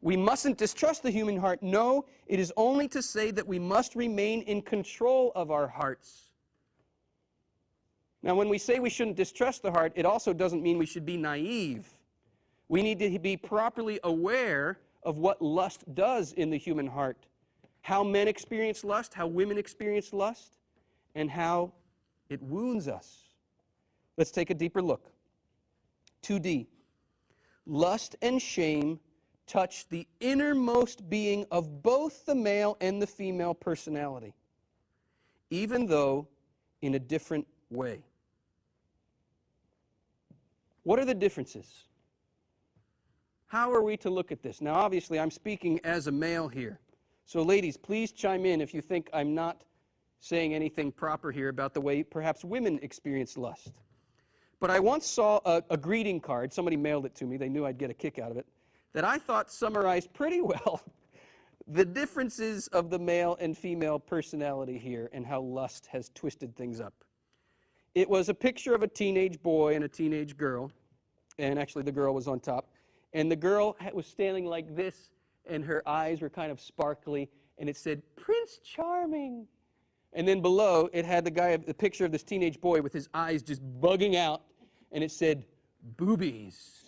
We mustn't distrust the human heart. No, it is only to say that we must remain in control of our hearts. Now, when we say we shouldn't distrust the heart, it also doesn't mean we should be naive. We need to be properly aware of what lust does in the human heart, how men experience lust, how women experience lust, and how it wounds us. Let's take a deeper look. 2D. Lust and shame touch the innermost being of both the male and the female personality, even though in a different way. What are the differences? How are we to look at this? Now, obviously, I'm speaking as a male here. So, ladies, please chime in if you think I'm not saying anything proper here about the way perhaps women experience lust. But I once saw a greeting card, somebody mailed it to me, they knew I'd get a kick out of it, that I thought summarized pretty well the differences of the male and female personality here and how lust has twisted things up. It was a picture of a teenage boy and a teenage girl, and actually the girl was on top, and the girl was standing like this, and her eyes were kind of sparkly, and it said, "Prince Charming." And then below, it had the picture of this teenage boy with his eyes just bugging out, and it said, "Boobies."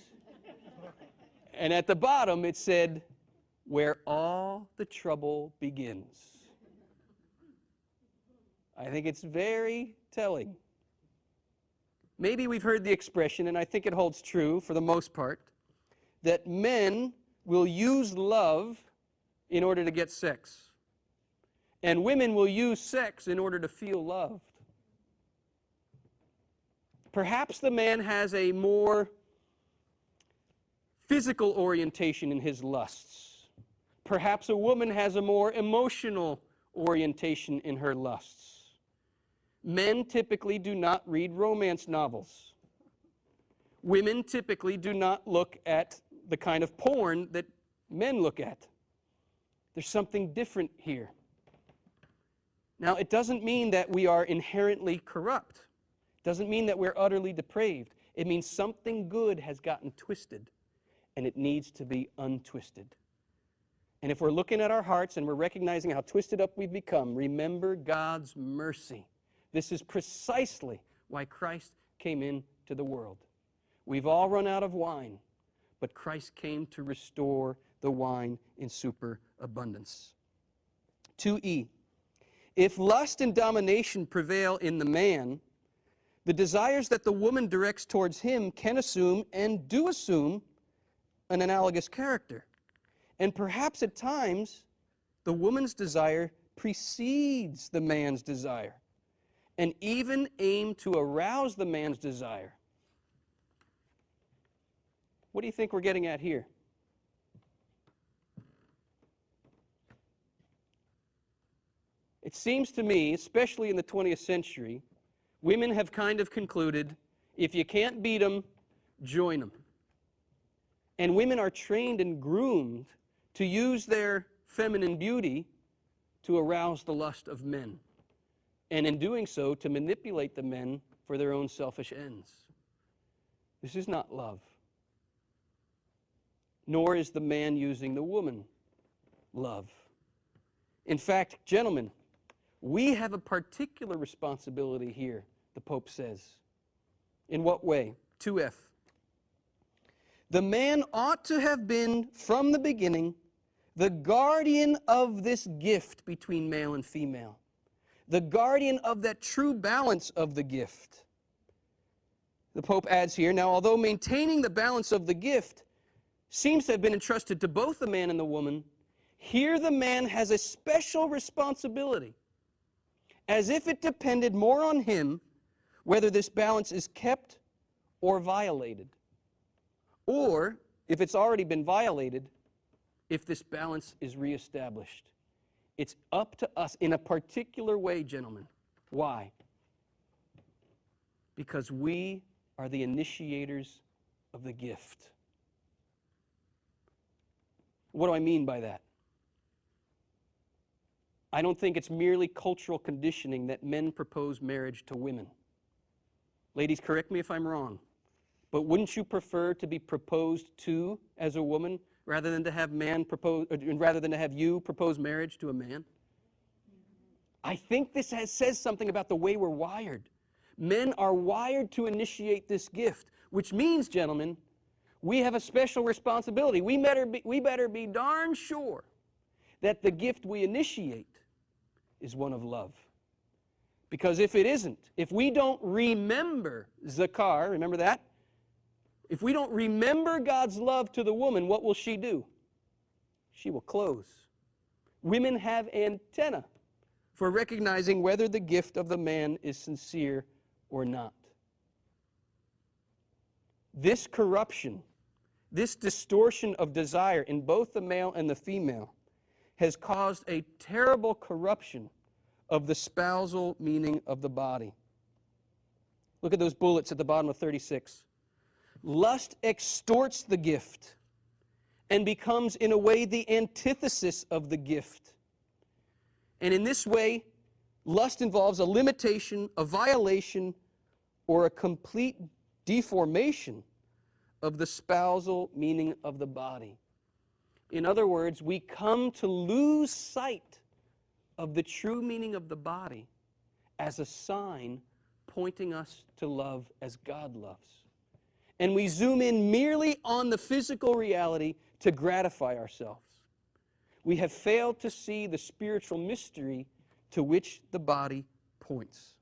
And at the bottom, it said, "Where all the trouble begins." I think it's very telling. Maybe we've heard the expression, and I think it holds true for the most part, that men will use love in order to get sex, and women will use sex in order to feel loved. Perhaps the man has a more physical orientation in his lusts. Perhaps a woman has a more emotional orientation in her lusts. Men typically do not read romance novels. Women typically do not look at the kind of porn that men look at. There's something different here. Now, it doesn't mean that we are inherently corrupt. It doesn't mean that we're utterly depraved. It means something good has gotten twisted, and it needs to be untwisted. And if we're looking at our hearts and we're recognizing how twisted up we've become, remember God's mercy. This is precisely why Christ came into the world. We've all run out of wine, but Christ came to restore the wine in superabundance. 2E. If lust and domination prevail in the man, the desires that the woman directs towards him can assume and do assume an analogous character. And perhaps at times, the woman's desire precedes the man's desire and even aim to arouse the man's desire. What do you think we're getting at here? It seems to me, especially in the 20th century, women have kind of concluded, if you can't beat them, join them. And women are trained and groomed to use their feminine beauty to arouse the lust of men, and in doing so, to manipulate the men for their own selfish ends. This is not love. Nor is the man using the woman love. In fact, gentlemen, we have a particular responsibility here, the Pope says. In what way? 2F. The man ought to have been, from the beginning, the guardian of this gift between male and female, the guardian of that true balance of the gift. The Pope adds here, now, although maintaining the balance of the gift seems to have been entrusted to both the man and the woman, here the man has a special responsibility, as if it depended more on him whether this balance is kept or violated, or, if it's already been violated, if this balance is reestablished. It's up to us in a particular way, gentlemen. Why? Because we are the initiators of the gift. What do I mean by that? I don't think it's merely cultural conditioning that men propose marriage to women. Ladies, correct me if I'm wrong, but wouldn't you prefer to be proposed to as a woman rather than to have you propose marriage to a man? I think this says something about the way we're wired. Men are wired to initiate this gift, which means, gentlemen, we have a special responsibility. We better be darn sure that the gift we initiate is one of love. Because if it isn't, if we don't remember Zakar, remember that? If we don't remember God's love to the woman, what will she do? She will close. Women have antenna for recognizing whether the gift of the man is sincere or not. This corruption, this distortion of desire in both the male and the female has caused a terrible corruption of the spousal meaning of the body. Look at those bullets at the bottom of 36. Lust extorts the gift and becomes, in a way, the antithesis of the gift. And in this way, lust involves a limitation, a violation, or a complete deformation of the spousal meaning of the body. In other words, we come to lose sight of the true meaning of the body as a sign pointing us to love as God loves. And we zoom in merely on the physical reality to gratify ourselves. We have failed to see the spiritual mystery to which the body points.